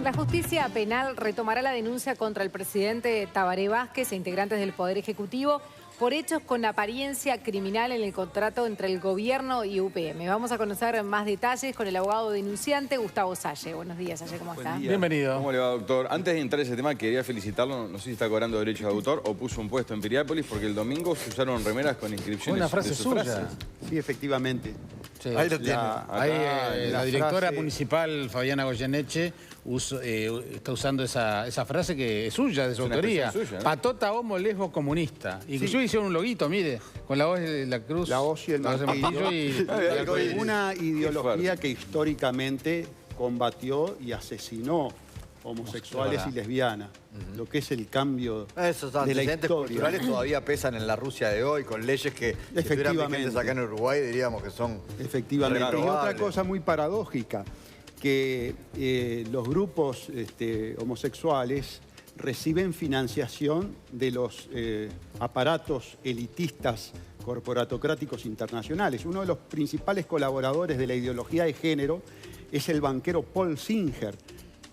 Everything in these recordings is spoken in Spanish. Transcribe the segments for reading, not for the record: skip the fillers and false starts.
La justicia penal retomará la denuncia contra el presidente Tabaré Vázquez e integrantes del Poder Ejecutivo por hechos con apariencia criminal en el contrato entre el gobierno y UPM. Vamos a conocer más detalles con el abogado denunciante Gustavo Salle. Buenos días, Salle, ¿cómo está? Bienvenido. ¿Cómo le va, doctor? Antes de entrar a ese tema, quería felicitarlo. No sé si está cobrando derechos de autor o puso un puesto en Piriápolis, porque el domingo se usaron remeras con inscripciones. Una frase de sus suya. frases. Sí, efectivamente. Sí. Ahí lo tiene. La directora frase... municipal, Fabiana Goyeneche, está usando esa frase que es suya, de su autoría. Suya, ¿no? Patota, homo, lesbo, comunista. Inclusive hicieron un loguito, mire, con la hoz de la cruz. La hoz y el martillo. y Una ideología que históricamente combatió y asesinó homosexuales y lesbianas. Lo que es el cambio Esos de la antecedentes historia. culturales todavía pesan en la Rusia de hoy, con leyes que si estuvieran vigentes acá en Uruguay diríamos que son Efectivamente. Y irreprobables. otra cosa muy paradójica, que los grupos homosexuales reciben financiación de los aparatos elitistas corporatocráticos internacionales. Uno de los principales colaboradores de la ideología de género es el banquero Paul Singer,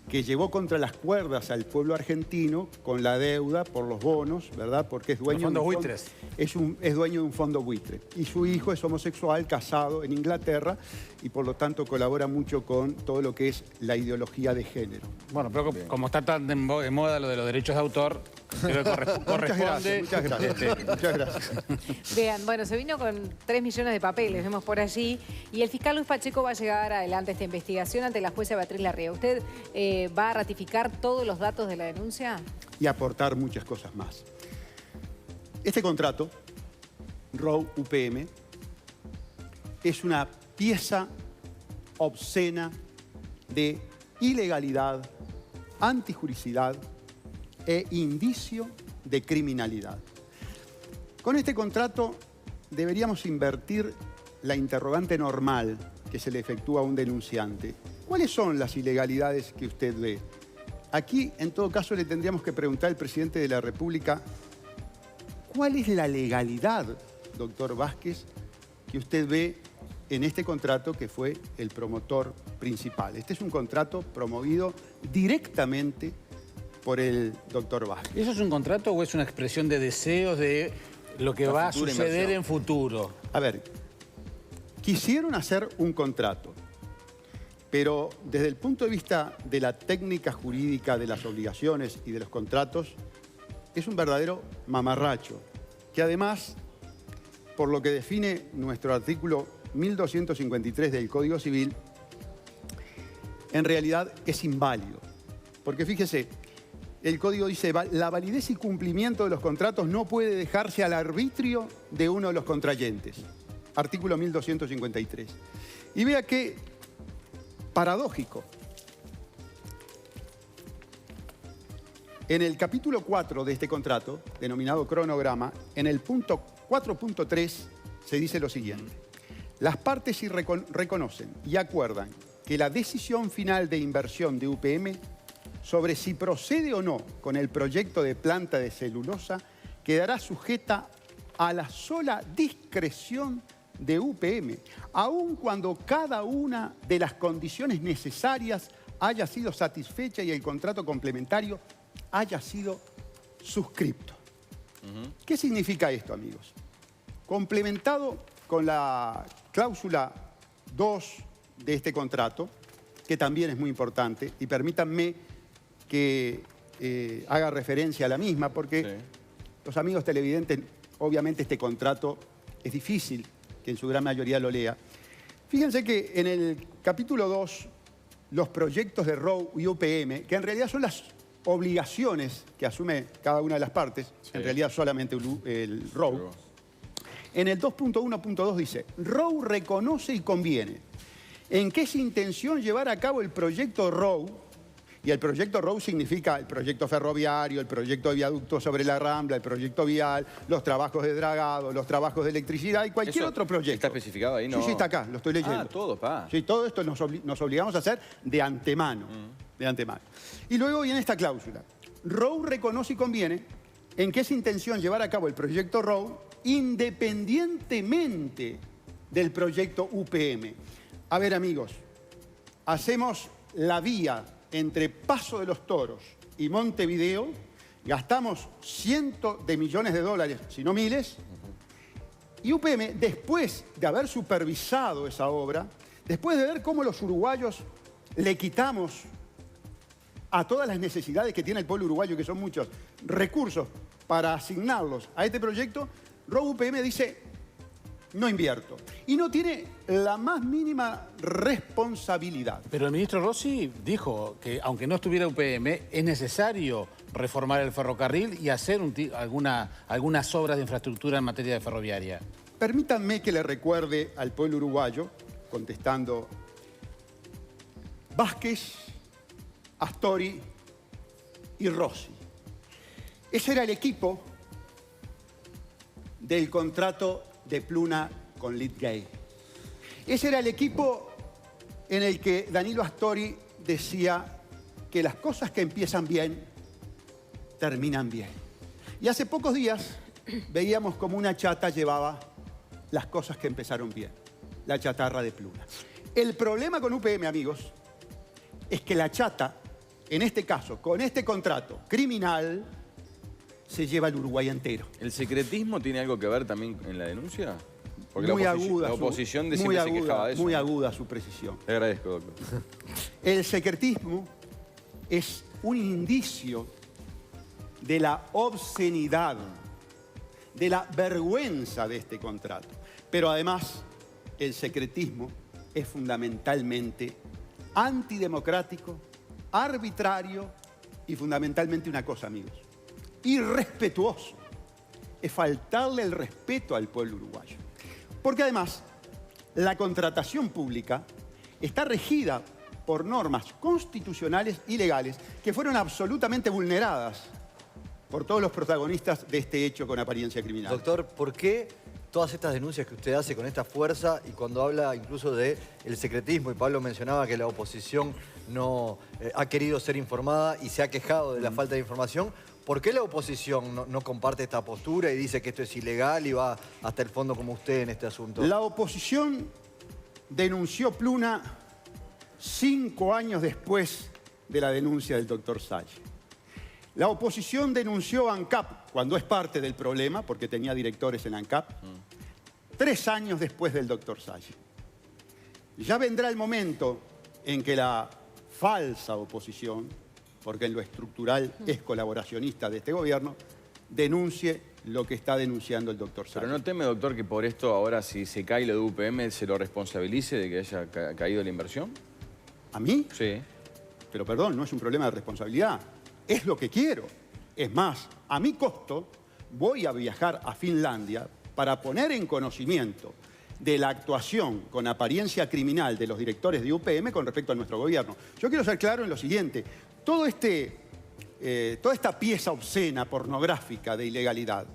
que llevó contra las cuerdas al pueblo argentino con la deuda por los bonos, ¿verdad? Porque es dueño de un buitres. es dueño de un fondo buitre. Y su hijo es homosexual, casado en Inglaterra, y por lo tanto colabora mucho con todo lo que es la ideología de género. Bueno, pero como está tan en moda lo de los derechos de autor, creo que corresponde. Muchas gracias. Muchas gracias. Vean, bueno, se vino con 3 millones de papeles, vemos por allí, y el fiscal Luis Pacheco va a llegar adelante esta investigación ante la jueza Beatriz Larrea. ¿Usted va a ratificar todos los datos de la denuncia? Y aportar muchas cosas más. Este contrato, ROW-UPM, es una pieza obscena de ilegalidad, antijuricidad e indicio de criminalidad. Con este contrato deberíamos invertir la interrogante normal que se le efectúa a un denunciante. ¿Cuáles son las ilegalidades que usted ve? Aquí, en todo caso, le tendríamos que preguntar al presidente de la República ¿cuál es la legalidad, doctor Vázquez, que usted ve en este contrato que fue el promotor principal? Este es un contrato promovido directamente por el doctor Vázquez. ¿Eso es un contrato o es una expresión de deseos de lo que va a suceder en futuro? A ver, quisieron hacer un contrato, pero desde el punto de vista de la técnica jurídica de las obligaciones y de los contratos, es un verdadero mamarracho, que además, por lo que define nuestro artículo 1253 del Código Civil, en realidad es inválido. Porque fíjese, el Código dice, la validez y cumplimiento de los contratos no puede dejarse al arbitrio de uno de los contrayentes. Artículo 1253. Y vea qué paradójico. En el capítulo 4 de este contrato, denominado cronograma, en el punto 4.3 se dice lo siguiente. Las partes reconocen y acuerdan que la decisión final de inversión de UPM sobre si procede o no con el proyecto de planta de celulosa quedará sujeta a la sola discreción de UPM, aun cuando cada una de las condiciones necesarias haya sido satisfecha y el contrato complementario haya sido suscripto. ¿Qué significa esto, amigos? Complementado con la cláusula 2 de este contrato, que también es muy importante, y permítanme que haga referencia a la misma, porque los amigos televidentes, obviamente este contrato es difícil que en su gran mayoría lo lea. Fíjense que en el capítulo 2, los proyectos de ROW y UPM, que en realidad son las obligaciones que asume cada una de las partes, en realidad solamente el ROW, en el 2.1.2 dice, ROW reconoce y conviene en que es intención llevar a cabo el proyecto ROW, y el proyecto ROW significa el proyecto ferroviario, el proyecto de viaducto sobre la Rambla, el proyecto vial, los trabajos de dragado, los trabajos de electricidad y cualquier otro proyecto. ¿Está especificado ahí? No. Sí, está acá, lo estoy leyendo. Ah, todo, pa. Sí, todo esto nos obligamos a hacer de antemano. De antemano. Y luego viene esta cláusula. ROW reconoce y conviene en que es intención llevar a cabo el proyecto ROW independientemente del proyecto UPM. A ver, amigos, hacemos la vía entre Paso de los Toros y Montevideo, gastamos cientos de millones de dólares, si no miles, y UPM, después de haber supervisado esa obra, después de ver cómo los uruguayos le quitamos a todas las necesidades que tiene el pueblo uruguayo, que son muchos, recursos para asignarlos a este proyecto, UPM dice, no invierto. Y no tiene la más mínima responsabilidad. Pero el ministro Rossi dijo que, aunque no estuviera UPM, es necesario reformar el ferrocarril y hacer algunas obras de infraestructura en materia de ferroviaria. Permítanme que le recuerde al pueblo uruguayo, contestando, Vázquez, Astori y Rossi. Ese era el equipo del contrato de Pluna con Lidgate. Ese era el equipo en el que Danilo Astori decía que las cosas que empiezan bien, terminan bien. Y hace pocos días veíamos como una chata llevaba las cosas que empezaron bien, la chatarra de Pluna. El problema con UPM, amigos, es que la chata, en este caso, con este contrato criminal, se lleva al Uruguay entero. ¿El secretismo tiene algo que ver también en la denuncia? Porque Muy aguda. La oposición de siempre se quejaba de eso. Muy aguda su precisión. Le agradezco, doctor. El secretismo es un indicio de la obscenidad, de la vergüenza de este contrato. Pero además, el secretismo es fundamentalmente antidemocrático, arbitrario y fundamentalmente una cosa, amigos, irrespetuoso. Es faltarle el respeto al pueblo uruguayo. Porque además, la contratación pública está regida por normas constitucionales y legales que fueron absolutamente vulneradas por todos los protagonistas de este hecho con apariencia criminal. Doctor, ¿por qué todas estas denuncias que usted hace con esta fuerza y cuando habla incluso del secretismo, y Pablo mencionaba que la oposición no ha querido ser informada y se ha quejado de la falta de información, ¿por qué la oposición no comparte esta postura y dice que esto es ilegal y va hasta el fondo como usted en este asunto? La oposición denunció Pluna 5 años después de la denuncia del doctor Salle. La oposición denunció a ANCAP, cuando es parte del problema, porque tenía directores en ANCAP, 3 años después del doctor Salle. Ya vendrá el momento en que la falsa oposición, porque en lo estructural es colaboracionista de este gobierno, denuncie lo que está denunciando el doctor Salle. Pero ¿no teme, doctor, que por esto ahora si se cae lo de UPM se lo responsabilice de que haya caído la inversión? ¿A mí? Sí. Pero perdón, no es un problema de responsabilidad. Es lo que quiero. Es más, a mi costo voy a viajar a Finlandia para poner en conocimiento de la actuación con apariencia criminal de los directores de UPM con respecto a nuestro gobierno. Yo quiero ser claro en lo siguiente. Toda esta pieza obscena, pornográfica de ilegalidad,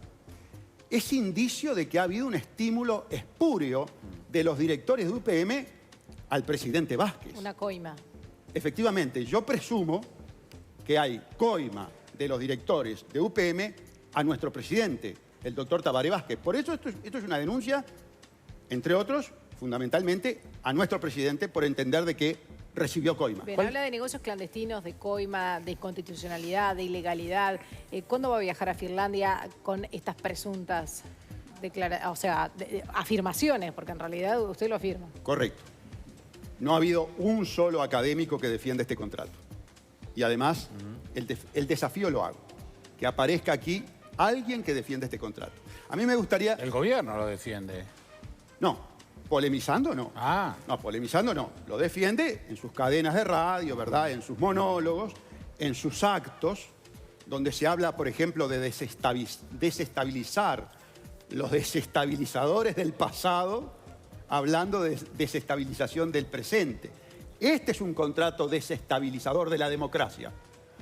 es indicio de que ha habido un estímulo espúreo de los directores de UPM al presidente Vázquez. Una coima. Efectivamente, yo presumo que hay coima de los directores de UPM a nuestro presidente, el doctor Tabaré Vázquez. Por eso esto es una denuncia, entre otros, fundamentalmente, a nuestro presidente por entender de que recibió coima. Bien, habla de negocios clandestinos, de coima, de inconstitucionalidad, de ilegalidad. ¿Cuándo va a viajar a Finlandia con estas presuntas afirmaciones? Porque en realidad usted lo afirma. Correcto. No ha habido un solo académico que defienda este contrato. Y además, el desafío lo hago. Que aparezca aquí alguien que defienda este contrato. A mí me gustaría... El gobierno lo defiende. No, polemizando no. Ah. No, polemizando no. Lo defiende en sus cadenas de radio, ¿verdad? En sus monólogos, en sus actos, donde se habla, por ejemplo, de desestabilizar los desestabilizadores del pasado, hablando de desestabilización del presente. Este es un contrato desestabilizador de la democracia,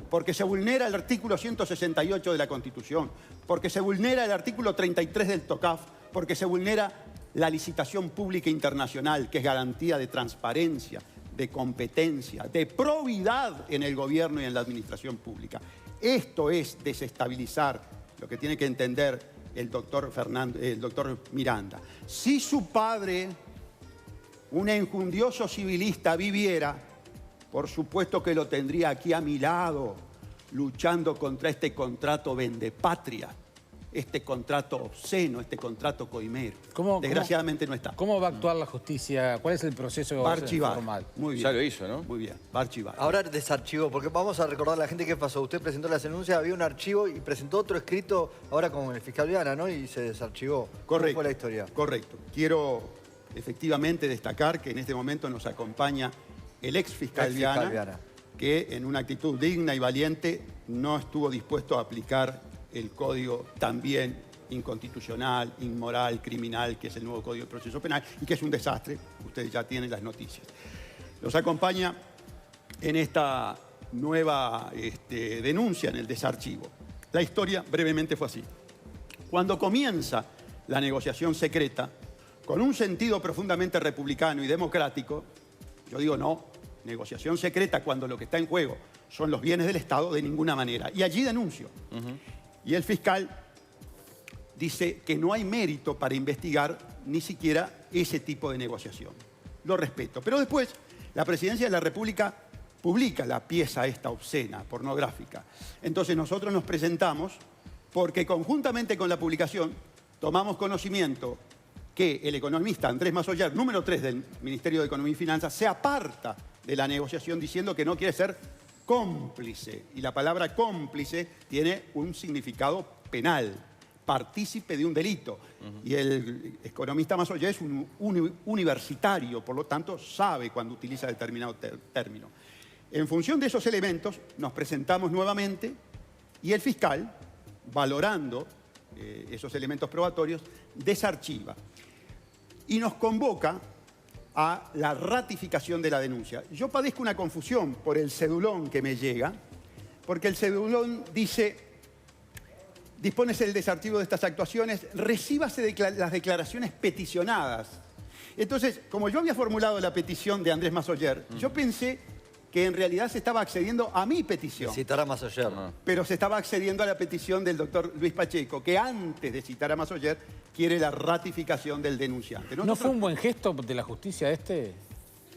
porque se vulnera el artículo 168 de la Constitución, porque se vulnera el artículo 33 del TOCAF, porque se vulnera la licitación pública internacional, que es garantía de transparencia, de competencia, de probidad en el gobierno y en la administración pública. Esto es desestabilizar, lo que tiene que entender el doctor Miranda. Si su padre, un enjundioso civilista, viviera, Por supuesto que lo tendría aquí a mi lado, luchando contra este contrato vendepatria, este contrato obsceno, este contrato coimero. Desgraciadamente no está. ¿Cómo va a actuar la justicia? ¿Cuál es el proceso Va a archivar. formal? Muy bien. Ya lo hizo, ¿no? Muy bien, va a archivar. Ahora desarchivó, porque vamos a recordar a la gente qué pasó. Usted presentó las denuncias, había un archivo y presentó otro escrito ahora con el fiscal Viana, ¿no? Y se desarchivó. Correcto. ¿Cómo fue la historia? Correcto. Quiero efectivamente destacar que en este momento nos acompaña el ex fiscal Viana, que en una actitud digna y valiente no estuvo dispuesto a aplicar el código también inconstitucional, inmoral, criminal, que es el nuevo Código de Proceso Penal y que es un desastre. Ustedes ya tienen las noticias. Nos acompaña en esta nueva denuncia, en el desarchivo. La historia brevemente fue así. Cuando comienza la negociación secreta, con un sentido profundamente republicano y democrático, yo digo no, negociación secreta cuando lo que está en juego son los bienes del Estado, de ninguna manera. Y allí denuncio. Y el fiscal dice que no hay mérito para investigar ni siquiera ese tipo de negociación. Lo respeto. Pero después, la Presidencia de la República publica la pieza esta obscena, pornográfica. Entonces nosotros nos presentamos porque conjuntamente con la publicación tomamos conocimiento que el economista Andrés Massoyer, número 3 del Ministerio de Economía y Finanzas, se aparta de la negociación diciendo que no quiere ser cómplice. Y la palabra cómplice tiene un significado penal, partícipe de un delito. Y el economista Massoyer es un universitario, por lo tanto sabe cuando utiliza determinado término. En función de esos elementos nos presentamos nuevamente y el fiscal, valorando esos elementos probatorios, desarchiva y nos convoca a la ratificación de la denuncia. Yo padezco una confusión por el cedulón que me llega, porque el cedulón dice: dispónese el desarchivo de estas actuaciones, recíbase las declaraciones peticionadas. Entonces, como yo había formulado la petición de Andrés Massoyer, yo pensé que en realidad se estaba accediendo a mi petición. Citar a Massoyer. Pero se estaba accediendo a la petición del doctor Luis Pacheco, que antes de citar a Massoyer quiere la ratificación del denunciante. ¿No fue un buen gesto de la justicia este?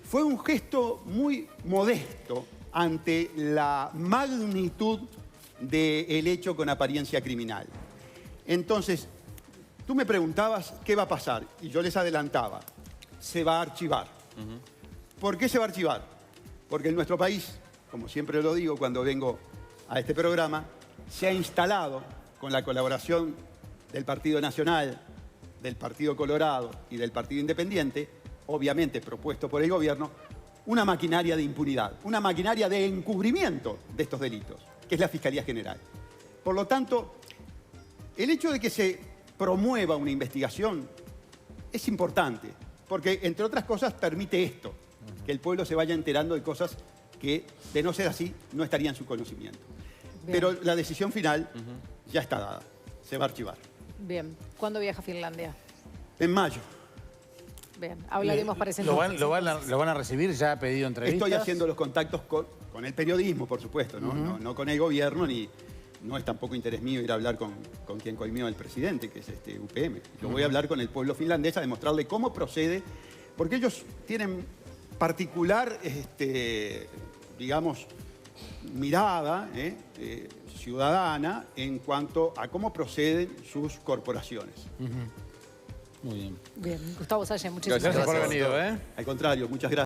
Fue un gesto muy modesto ante la magnitud del hecho con apariencia criminal. Entonces, tú me preguntabas qué va a pasar y yo les adelantaba, se va a archivar. ¿Por qué se va a archivar? Porque en nuestro país, como siempre lo digo cuando vengo a este programa, se ha instalado con la colaboración del Partido Nacional, del Partido Colorado y del Partido Independiente, obviamente propuesto por el gobierno, una maquinaria de impunidad, una maquinaria de encubrimiento de estos delitos, que es la Fiscalía General. Por lo tanto, el hecho de que se promueva una investigación es importante, porque, entre otras cosas, permite esto, que el pueblo se vaya enterando de cosas que, de no ser así, no estarían en su conocimiento. Bien. Pero la decisión final ya está dada, se va a archivar. Bien. ¿Cuándo viaja a Finlandia? En mayo. Bien, hablaremos para ese ¿Lo entonces. van a recibir? ¿Ya ha pedido entrevistas? Estoy haciendo los contactos con el periodismo, por supuesto, ¿no? No con el gobierno, ni no es tampoco interés mío ir a hablar con quien coimió al presidente, que es UPM. Yo voy a hablar con el pueblo finlandés a demostrarle cómo procede, porque ellos tienen particular, digamos, mirada ciudadana en cuanto a cómo proceden sus corporaciones. Muy bien. Bien, Gustavo Salle, muchísimas Gracias por haber gracias. venido, ¿eh? Al contrario, muchas gracias.